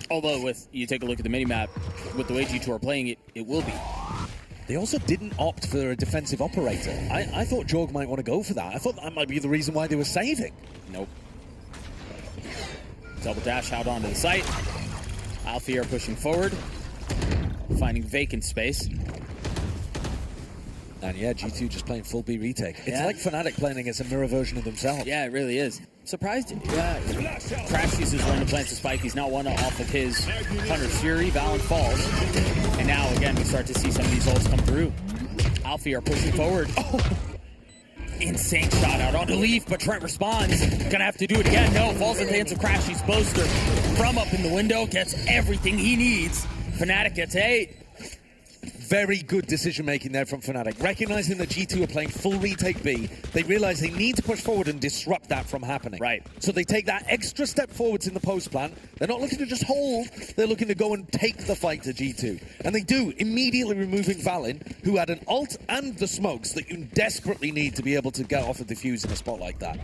Although, with you take a look at the minimap, with the way G2 are playing it, it will be. They also didn't opt for a defensive operator. I thought Jorg might want to go for that. I thought that might be the reason why they were saving. Nope. Double dash out onto the site. Alfie are pushing forward, finding vacant space. And yeah, G2 just playing full B retake. It's Yeah. like Fnatic playing against a mirror version of themselves. Yeah, it really is. Surprised? Yeah. Crash uses when to plant the spike. He's now one off of his Hunter's Fury. Valorant falls. And now, again, we start to see some of these ults come through. Alfie are pushing forward. Oh! Insane shot out onto Leaf, but Trent responds. Gonna have to do it again. No, falls in the hands of Crashy's Boaster. From up in the window, gets everything he needs. Fnatic gets 8. Very good decision-making there from Fnatic. Recognizing that G2 are playing full retake B, they realize they need to push forward and disrupt that from happening. Right. So they take that extra step forwards in the post plan. They're not looking to just hold, they're looking to go and take the fight to G2. And they do, immediately removing Valin, who had an ult and the smokes that you desperately need to be able to get off a defuse in a spot like that.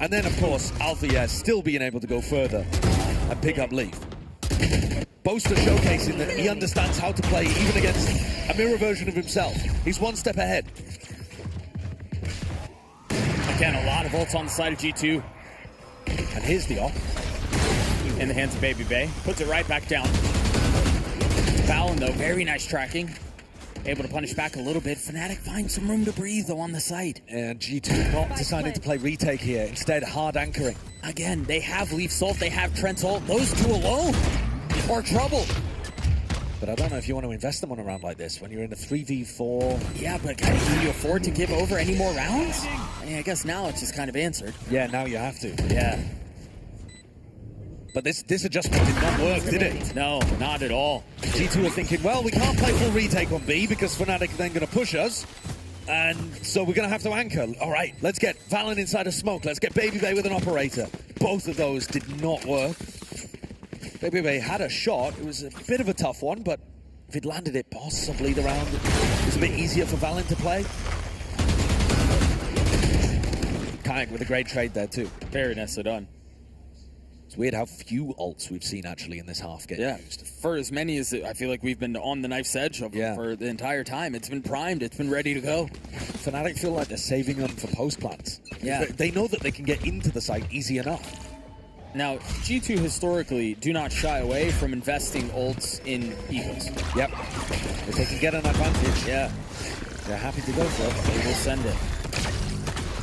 And then, of course, Alpha still being able to go further and pick up Leaf. Boaster showcasing that he understands how to play even against a mirror version of himself. He's one step ahead. Again, a lot of ults on the side of G2. And here's the off. In the hands of Baby Bay. Puts it right back down. Fallon, though, very nice tracking. Able to punish back a little bit. Fnatic finds some room to breathe, though, on the side. And G2 not deciding to play retake here. Instead, hard anchoring. Again, they have Leaf's ult, they have Trent's ult. Those two alone are trouble. But I don't know if you want to invest them on a round like this when you're in a 3v4. Yeah, but can you afford to give over any more rounds? I mean, I guess now it's just kind of answered. Yeah, now you have to. Yeah. But this adjustment did not work, did it? No, not at all. G2 are thinking, well, we can't play full retake on B because Fnatic are then going to push us. And so we're going to have to anchor. All right, let's get Valin inside a smoke. Let's get Baby Bay with an operator. Both of those did not work. Baby Bay had a shot. It was a bit of a tough one, but if he'd landed it possibly the round, it was a bit easier for Valin to play. Kayak with a great trade there too. Very nicely done. It's weird how few ults we've seen actually in this half get used. For as many as I feel like we've been on the knife's edge of for the entire time. It's been primed, it's been ready to go. Fnatic feel like they're saving them for post plants. Yeah. They know that they can get into the site easy enough. Now, G2 historically do not shy away from investing ults in Eagles. Yep. If they can get an advantage, they're happy to go for it. They will send it.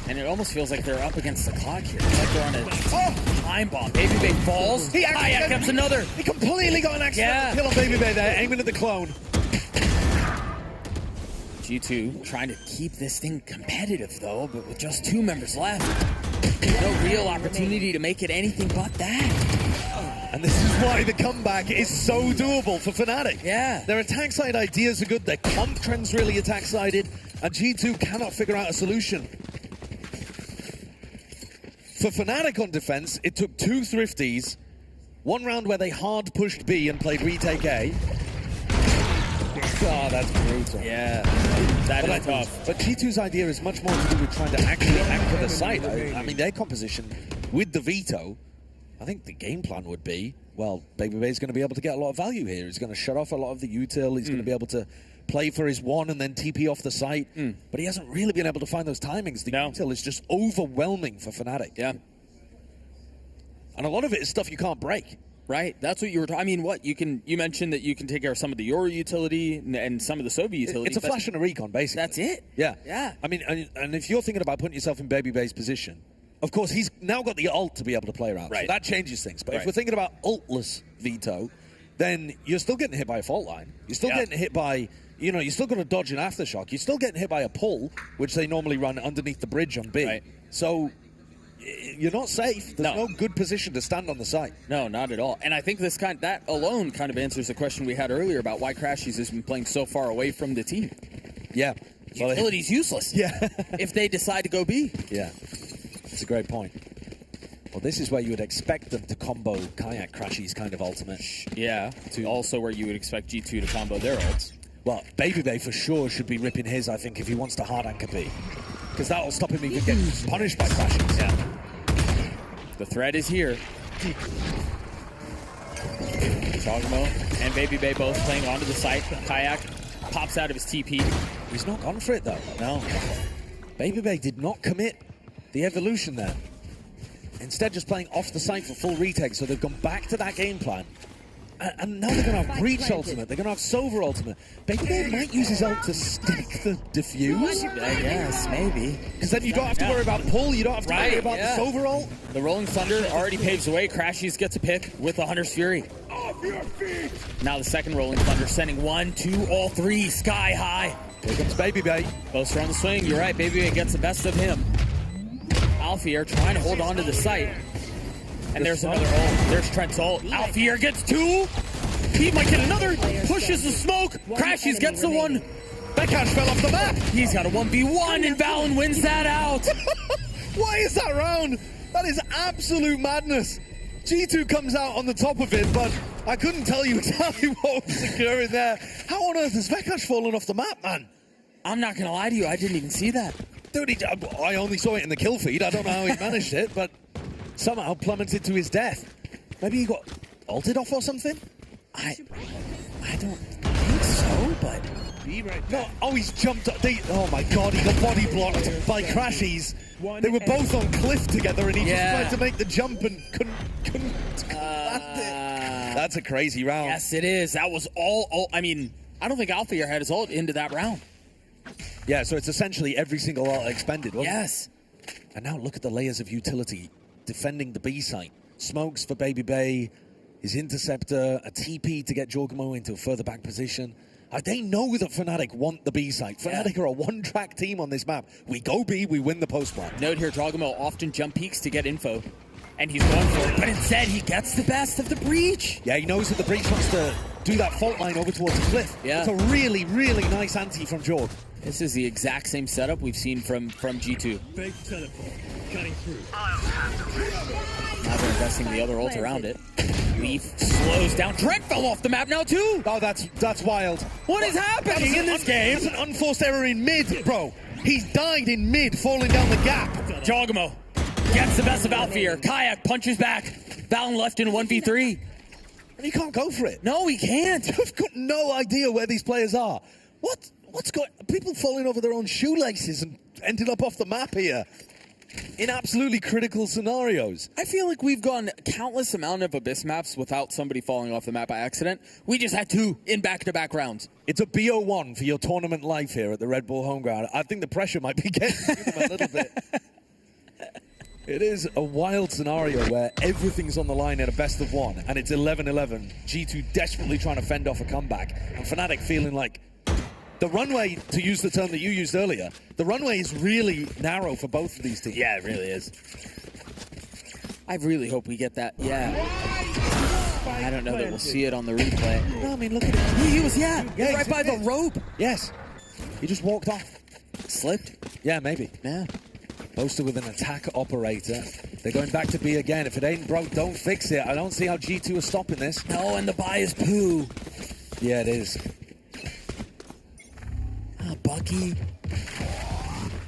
And it almost feels like they're up against the clock here. It's like they're on a time bomb. Baby Bay falls. Kayak gets another. He completely got an accidental kill on Baby Bay there, aiming at the clone. G2 trying to keep this thing competitive, though, but with just 2 members left. No real opportunity to make it anything but that. And this is why the comeback is so doable for Fnatic. Yeah. Their attack side ideas are good, their comp trend's really attack sided, and G2 cannot figure out a solution. For Fnatic on defense, it took 2 thrifties, 1 round where they hard pushed B and played retake A. Oh, that's brutal. Yeah, that is tough. But G2's idea is much more to do with trying to actually anchor the site. I mean, their composition with the veto, I think the game plan would be, well, Baby Bay's going to be able to get a lot of value here. He's going to shut off a lot of the util. He's going to be able to play for his 1 and then TP off the site. But he hasn't really been able to find those timings. The util is just overwhelming for Fnatic. Yeah. And a lot of it is stuff you can't break. Right, that's what you were talking. I mean, what you mentioned that you can take care of some of the Yoru utility and some of the Soviet utility. It's a flash and a recon, basically. That's it. Yeah, yeah. I mean, and if you're thinking about putting yourself in Baby Bay's position, of course he's now got the ult to be able to play around. Right. So that changes things. But if we're thinking about ultless veto, then you're still getting hit by a fault line. You're still getting hit by, you know, you're still going to dodge an aftershock. You're still getting hit by a pull, which they normally run underneath the bridge on B. Right. So you're not safe. There's no good position to stand on the site. No, not at all. And I think that alone kind of answers the question we had earlier about why Crashies has been playing so far away from the team. Yeah. Utility's useless. Yeah. If they decide to go B. Yeah. It's a great point. Well, this is where you would expect them to combo Kayak Crashies kind of ultimate. Yeah. Also where you would expect G2 to combo their ults. Well, Baby Bay for sure should be ripping his, I think, if he wants to hard anchor B. Because that'll stop him even getting punished by Crashies. Yeah. The threat is here. Chogmo and Baby Bay both playing onto the site. Kayak pops out of his TP. He's not gone for it though. No. Baby did not commit the evolution there. Instead, just playing off the site for full retake, so they've gone back to that game plan. And now they're going to have Breach ultimate, they're going to have Sova ultimate. Baby might use his ult to stick the defuse. I guess, maybe. Because then you don't have to worry about pull, you don't have to worry about the Sova ult. The Rolling Thunder already paves the way. Crashies gets a pick with the Hunter's Fury. Now the second Rolling Thunder sending 1, 2, all 3 sky high. Here comes Baby. Closer on the swing, you're right, Baby gets the best of him. Alfier trying to hold on to the site. And there's another ult. There's Trent's ult. Alfier gets 2. He might get another. Pushes the smoke. Crashies gets the 1. Vekash fell off the map. He's got a 1v1 and Valen wins that out. Why is that round? That is absolute madness. G2 comes out on the top of it, but I couldn't tell you exactly what was occurring there. How on earth has Vekash fallen off the map, man? I'm not going to lie to you. I didn't even see that. Dude, I only saw it in the kill feed. I don't know how he managed it, but somehow plummeted to his death. Maybe he got ulted off or something? I don't think so, but... No, oh, he's jumped up. Oh my god, he got body blocked by Crashies. They were both on cliff together and he just tried to make the jump and couldn't land it. That's a crazy round. Yes, it is. That was all I mean, I don't think Alfier had his ult into that round. Yeah, so it's essentially every single ult expended, wasn't it? And now look at the layers of utility defending the B site. Smokes for Baby Bay, his interceptor, a TP to get Jorgamo into a further back position. They know that Fnatic want the B site. Fnatic are a one-track team on this map. We go B, we win the post plan. Note here, Jorgamo often jump peaks to get info. And he's going for it, but instead he gets the best of the Breach. Yeah, he knows that the Breach wants to do that fault line over towards the cliff. Yeah. It's a really, really nice ante from Jorg. This is the exact same setup we've seen from G2. Fake teleport, cutting through. Now they're investing the other ult around it. Leaf slows down. Trent fell off the map now too. Oh, that's wild. What is happening in this game? That's an unforced error in mid, bro. He's died in mid, falling down the gap. Jorgamo gets the best of Alfier. Kayak punches back. Valen left in 1v3. And he can't go for it. No, he can't. I've got no idea where these players are. What's going? People falling over their own shoelaces and ended up off the map here in absolutely critical scenarios. I feel like we've gone countless amount of Abyss maps without somebody falling off the map by accident. We just had 2 in back-to-back rounds. It's a BO1 for your tournament life here at the Red Bull home ground. I think the pressure might be getting to them a little bit. It is a wild scenario where everything's on the line in a best of 1, and it's 11-11. G2 desperately trying to fend off a comeback, and Fnatic feeling like the runway, to use the term that you used earlier, the runway is really narrow for both of these teams. Yeah, it really is. I really hope we get that. Yeah. I don't know that we'll see it on the replay. No, I mean, look at it. He was, right by the rope. Yes. He just walked off. Slipped? Yeah, maybe. Yeah. Posted with an attack operator. They're going back to B again. If it ain't broke, don't fix it. I don't see how G2 are stopping this. No, and the buy is poo. Yeah, it is. Bucky.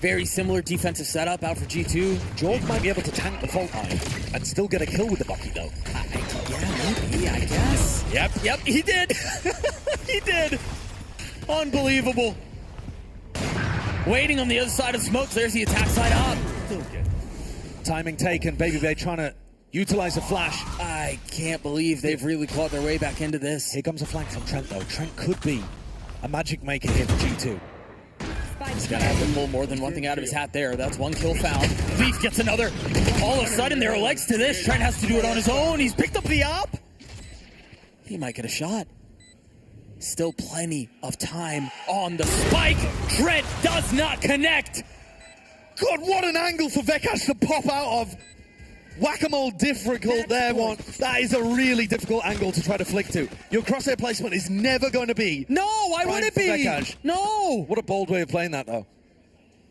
Very similar defensive setup out for G2. Jorg might be able to tank the fault line and still get a kill with the Bucky, though. Yeah, maybe, I guess. Yep, he did. He did. Unbelievable. Waiting on the other side of smokes. There's the attack side up. Timing taken. Baby Bay trying to utilize a flash. I can't believe they've really clawed their way back into this. Here comes a flank from Trent, though. Trent could be a magic maker here for G2. He's got to have to pull more than one thing out of his hat there. That's 1 kill found. Leaf gets another. All of a sudden, there are legs to this. Trent has to do it on his own. He's picked up the op. He might get a shot. Still plenty of time on the spike. Trent does not connect. God, what an angle for Vekash to pop out of. Whack-a-mole difficult there, one. That is a really difficult angle to try to flick to. Your crosshair placement is never going to be. No, why would it be? Vekash. No. What a bold way of playing that, though.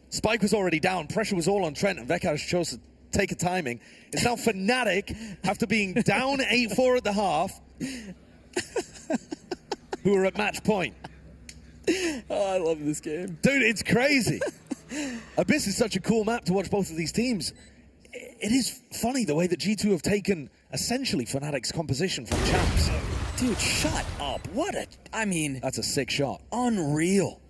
Spike was already down. Pressure was all on Trent, and Vekash chose to take a timing. It's now Fnatic, after being down 8-4 at the half, who are at match point. Oh, I love this game. Dude, it's crazy. Abyss is such a cool map to watch both of these teams. It is funny the way that G2 have taken essentially Fnatic's composition from champs. Dude, shut up. up. I mean, That's a sick shot. unreal.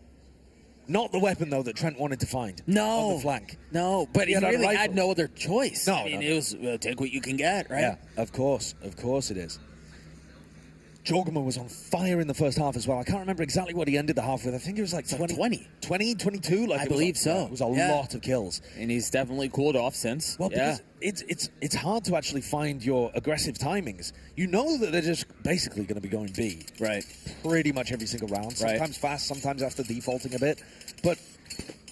Not the weapon, though, that Trent wanted to find. No. On the flank. No, but he had a really rifle. had no other choice. No, I mean, no. it was take what you can get, right? Yeah, of course. Of course it is. Jorgman was on fire in the first half as well. I can't remember exactly what he ended the half with. I think it was like 20, 22? Like I it was believe a- so. It was a Yeah. lot of kills. And he's definitely cooled off since. Well, yeah. because it's hard to actually find your aggressive timings. You know that they're just basically going to be going B. Right. Pretty much every single round. Right. Sometimes fast, sometimes after defaulting a bit. But,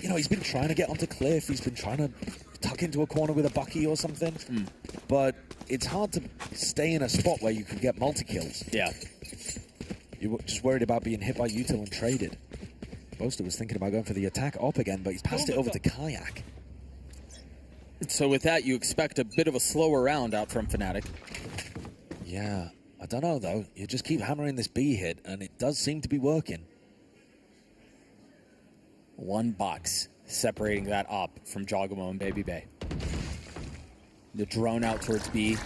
you know, he's been trying to get onto Cliff. He's been trying to tuck into a corner with a Bucky or something. But it's hard to stay in a spot where you can get multi-kills. Yeah. You're just worried about being hit by Util and traded. Boaster was thinking about going for the attack op again, but he's passed it over to Kayak. So with that, you expect a bit of a slower round out from Fnatic. Yeah, I don't know though. You just keep hammering this B hit, and it does seem to be working. One box separating that op from Jogamo and Baby Bay. The drone out towards B.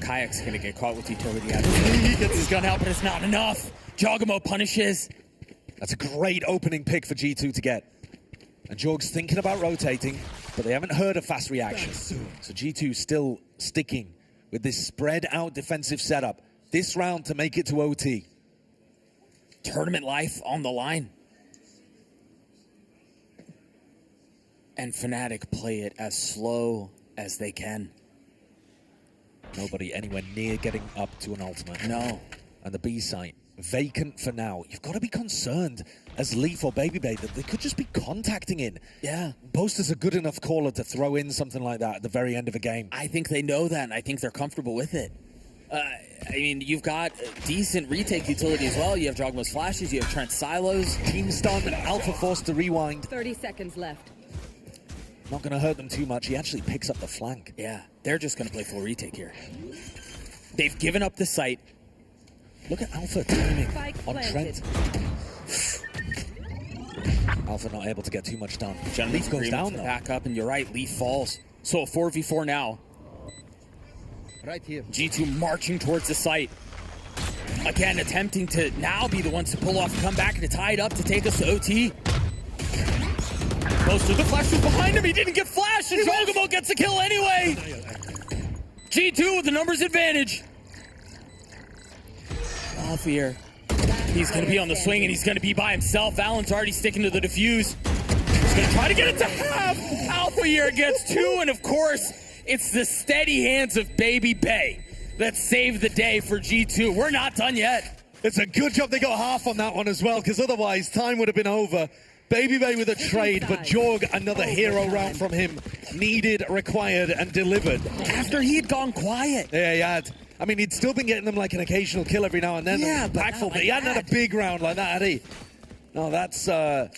Kayak's gonna get caught with utility out. He gets his gun out, but it's not enough. Jogamo punishes. That's a great opening pick for G2 to get. And Jorg's thinking about rotating, but they haven't heard a fast reaction. So G2 still sticking with this spread out defensive setup. This round to make it to OT. Tournament life on the line. And Fnatic play it as slow as they can. Nobody anywhere near getting up to an ultimate. No. And the B site, vacant for now. You've got to be concerned as Leaf or Baby Bay that they could just be contacting in. Yeah. Boaster's a good enough caller to throw in something like that at the very end of a game. I think they know that, and I think they're comfortable with it. I mean, you've got decent retake utility as well. You have Jogmo's flashes, you have Trent silos. Team stun, Alpha forced to rewind. 30 seconds left. Not going to hurt them too much. He actually picks up the flank. Yeah, they're just going to play full retake here. They've given up the site. Look at Alpha timing Spike on planted. Trent. Alpha not able to get too much done. Leaf goes down though. Back up, and you're right, Leaf falls. So a 4v4 now. Right here. G2 marching towards the site. Again, attempting to now be the ones to pull off, come back to tie it up to take us to OT. Boaster, the flash was behind him. He didn't get flashed, and Jogamo gets the kill anyway. G2 with the numbers advantage. Off here. He's going to be on the swing, and he's going to be by himself. Allen's already sticking to the defuse. He's going to try to get it to half. Alpha here gets two, and of course, it's the steady hands of Baby Bay that saved the day for G2. We're not done yet. It's a good job they got half on that one as well, because otherwise time would have been over. Baby Bay with a trade, but Jorg, another hero round from him. Needed, required, and delivered. After he'd gone quiet. Yeah, he had. I mean, he'd still been getting them like an occasional kill every now and then. Yeah, but impactful, not but he like hadn't had a big round like that, had he? No, that's a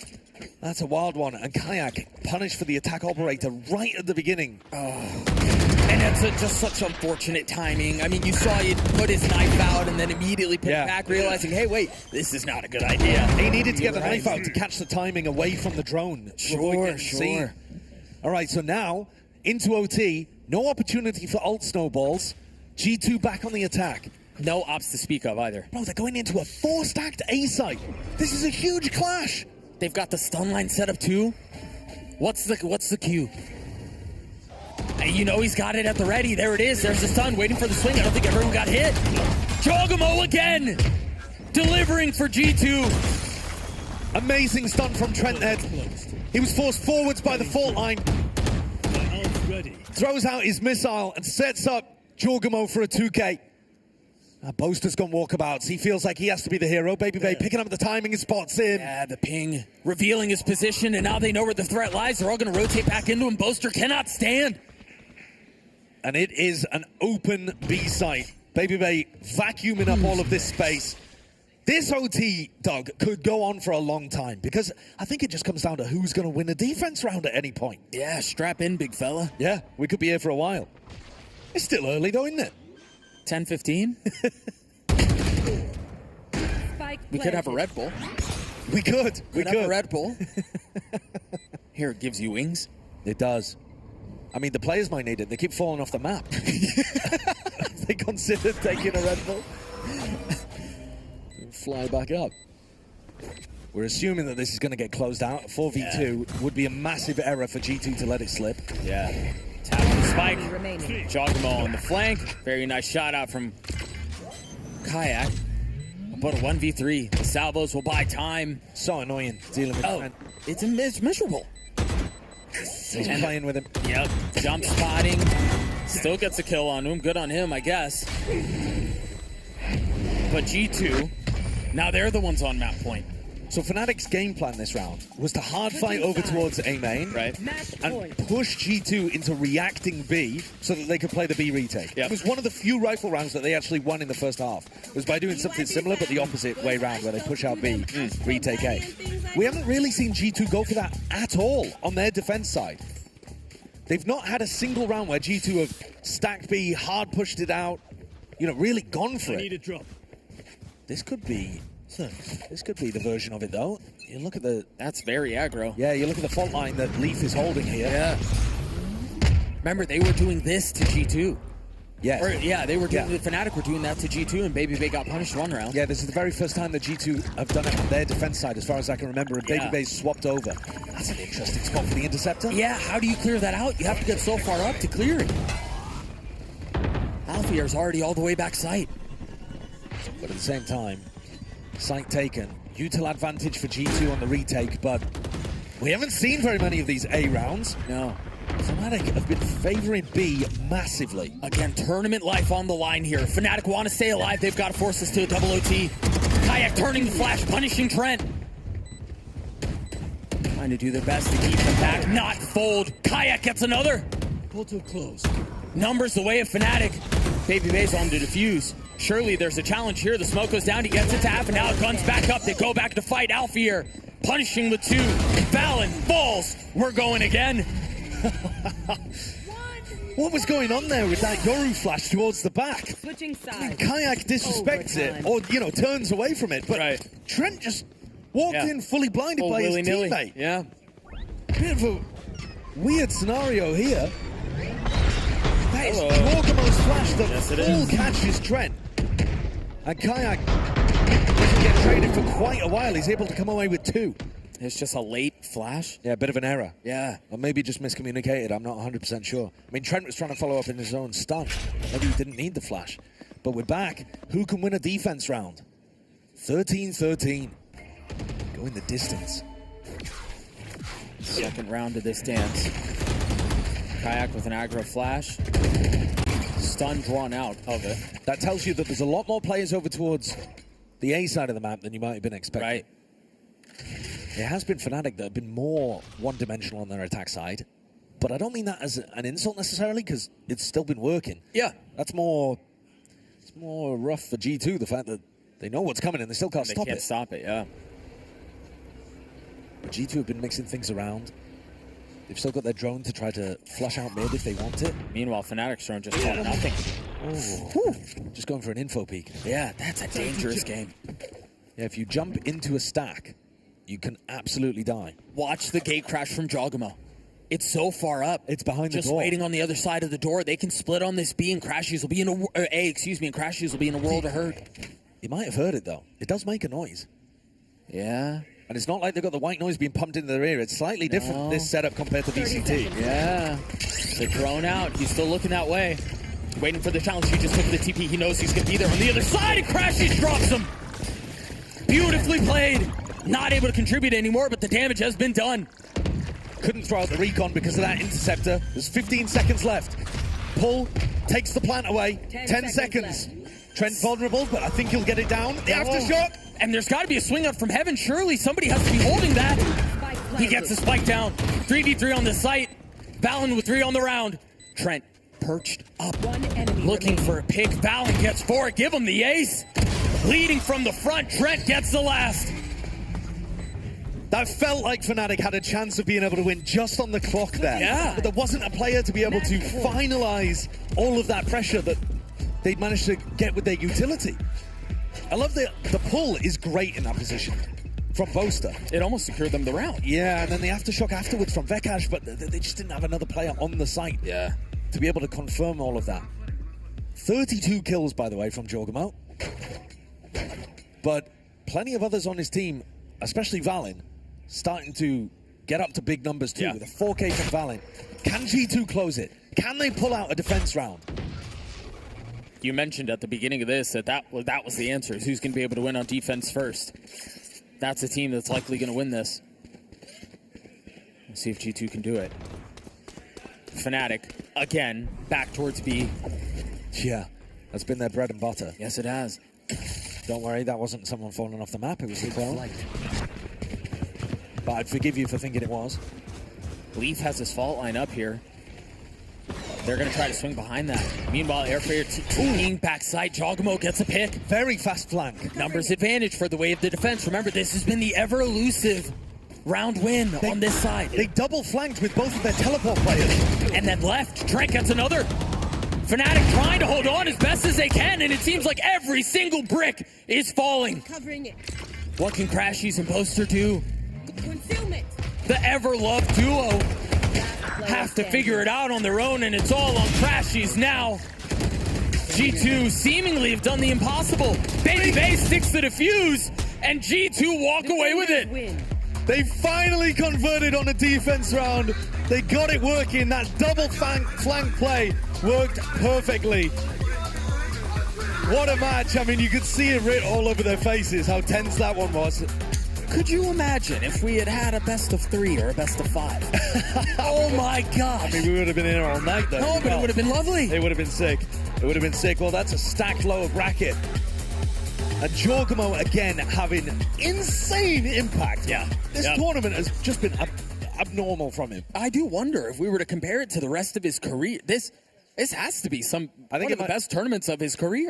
wild one. And Kayak punished for the attack operator right at the beginning. And it's just such unfortunate timing. I mean, you saw he put his knife out and then immediately put it back, realizing, hey, wait, this is not a good idea. He needed to get the knife out to catch the timing away from the drone. to avoid getting seen. All right, so now into OT. No opportunity for ult snowballs. G2 back on the attack. No ops to speak of either. Bro, they're going into a 4-stacked A site. This is a huge clash. They've got the stun line set up too. What's the cue? And you know he's got it at the ready. There it is. There's the stun waiting for the swing. I don't think everyone got hit. Jogamo again, delivering for G2. Amazing stun from Trent there. He was forced forwards by the fault line. My ult's ready. Throws out his missile and sets up Jogamo for a 2K. Boaster's gone walkabouts. He feels like he has to be the hero. Baby Bay picking up the timing and spots in. Yeah, the ping revealing his position, and now they know where the threat lies. They're all going to rotate back into him. Boaster cannot stand. And it is an open B site. Baby Bay vacuuming up all of this space. This OT, Doug, could go on for a long time because I think it just comes down to who's going to win a defense round at any point. Yeah, strap in, big fella. Yeah, we could be here for a while. It's still early though, isn't it? 10-15. We could have a Red Bull. We could. We Have a could. Red Bull. Here, it gives you wings. It does. I mean, the players might need it. They keep falling off the map. They considered taking a Red Bull. fly back up. We're assuming that this is going to get closed out. 4v2 would be a massive error for G2 to let it slip. Yeah. Tapping the spike. Enemy remaining. Jogamo on the flank. Very nice shot out from Kayak. But a 1v3. The salvos will buy time. So annoying dealing with Trent. It's miserable. He's playing with him. Yep. Jump spotting. Still gets a kill on him. Good on him, I guess. But G2, now they're the ones on map point. So Fnatic's game plan this round was to hard fight over towards A main, Right. and push G2 into reacting B so that they could play the B retake. Yep. It was one of the few rifle rounds that they actually won in the first half. It was by doing something similar, but the opposite way round, where they push out B, retake A. We haven't really seen G2 go for that at all on their defense side. They've not had a single round where G2 have stacked B, hard pushed it out, you know, really gone for I need it. a drop. This could be the version of it, though. You look at the... That's very aggro. Yeah, you look at the fault line that Leaf is holding here. Yeah. Remember, they were doing this to G2. Yes. Or, yeah, they were doing, the Fnatic were doing that to G2, and Baby Bay got punished one round. Yeah, this is the very first time that G2 have done it on their defense side, as far as I can remember, and Baby Bay's swapped over. That's an interesting spot for the Interceptor. Yeah, how do you clear that out? You have to get so far up to clear it. Alfier's already all the way back site. But at the same time, site taken. Util advantage for G2 on the retake, but we haven't seen very many of these A rounds. No. Fnatic have been favoring B massively. Again, tournament life on the line here. Fnatic want to stay alive. They've got to force us to a double OT. Kayak turning the flash, punishing Trent. Trying to do their best to keep them back, not fold. Kayak gets another. Portal closed. Numbers the way of Fnatic. Baby Bay's on to defuse. Surely there's a challenge here. The smoke goes down. He gets it to half, and now the gun's back up. They go back to fight. Alfier punishing with 2. Valen falls. We're going again. What was going on there with that Yoru flash towards the back? Switching sides. Kayak disrespects it, or, you know, turns away from it, but Right. Trent just walked in fully blinded by his willy-nilly. teammate. Yeah. Bit of a weird scenario here. That is Hello. Jorgamo's flash that Yes, it full is. catches Trent. And Kayak doesn't get traded for quite a while. He's able to come away with 2. It's just a late flash. Yeah, a bit of an error. Yeah. Or maybe just miscommunicated. I'm not 100% sure. I mean, Trent was trying to follow up in his own stun. Maybe he didn't need the flash. But we're back. Who can win a defense round? 13-13. Going the distance. Second round of this dance. Kayak with an aggro flash. Stun drawn out of it. That tells you that there's a lot more players over towards the A side of the map than you might have been expecting. Right. It has been Fnatic that have been more one-dimensional on their attack side. But I don't mean that as an insult necessarily, because it's still been working. Yeah. That's more... It's more rough for G2, the fact that they know what's coming and they still can't They stop can't it. stop it, yeah. But G2 have been mixing things around. They've still got their drone to try to flush out mid if they want it. Meanwhile, Fnatic's drone just caught nothing. Just going for an info peek. Yeah, that's a dangerous game. Yeah, if you jump into a stack, you can absolutely die. Watch the gate crash from Jogamo. It's so far up. It's behind the just door. waiting on the other side of the door. They can split on this B, and Crashies will be in a and Crashies will be in a world of hurt. You might have heard it though. It does make a noise. Yeah. And it's not like they've got the white noise being pumped into their ear. It's slightly different, this setup, compared to VCT. Yeah. The drone out. He's still looking that way. Waiting for the challenge. He just took the TP. He knows he's going to be there on the other side, and Crashies drops him. Beautifully played. Not able to contribute anymore, but the damage has been done. Couldn't throw out the recon because of that interceptor. There's 15 seconds left. Pull, takes the plant away. 10 seconds. Trent vulnerable, but I think he'll get it down. The aftershock. And there's got to be a swing up from heaven. Surely somebody has to be holding that. He gets the spike down. 3v3 on the site. Valen with 3 on the round. Trent perched up. One enemy Looking remaining. for a pick. Valen gets 4. Give him the ace. Leading from the front. Trent gets the last. That felt like Fnatic had a chance of being able to win just on the clock there. Yeah. But there wasn't a player to be able to finalize all of that pressure that they'd managed to get with their utility. I love that the pull is great in that position from Boaster. It almost secured them the round. Yeah, and then the aftershock afterwards from Vekash, but they just didn't have another player on the site Yeah. to be able to confirm all of that. 32 kills, by the way, from Jorgamo. But plenty of others on his team, especially Valin, starting to get up to big numbers too, with a 4K from Valin. Can G2 close it? Can they pull out a defense round? You mentioned at the beginning of this that was the answer, is who's going to be able to win on defense first. That's a team that's likely going to win this. Let's see if G2 can do it. Fnatic, again, back towards B. Yeah, that's been their bread and butter. Yes, it has. Don't worry, that wasn't someone falling off the map, it was Liquel. But I'd forgive you for thinking it was. Leaf has his fault line up here. They're going to try to swing behind that. Meanwhile, Airfare teaming backside. Jogamo gets a pick. Very fast flank. Numbers advantage for the way of the defense. Remember, this has been the ever-elusive round win on this side. They double flanked with both of their teleport players. And then left. Trent gets another. Fnatic trying to hold on as best as they can, and it seems like every single brick is falling. Covering it. What can Crashies and Boaster do? Concealment. The ever-loved duo have to figure it out on their own, and it's all on Crashies now. G2 seemingly have done the impossible. Baby Bay sticks the defuse, and G2 walk away with it. Win. They finally converted on a defense round. They got it working. That double flank play worked perfectly. What a match. I mean, you could see it writ all over their faces, how tense that one was. Could you imagine if we had had a best of 3 or a best of 5? Oh my gosh. I mean, we would have been in here all night, though. No, but it would have been lovely. It would have been sick. It would have been sick. Well, that's a stacked lower bracket. And Jorgamo, again, having insane impact. Yeah. This tournament has just been abnormal from him. I do wonder if we were to compare it to the rest of his career. This has to be one of the best tournaments of his career.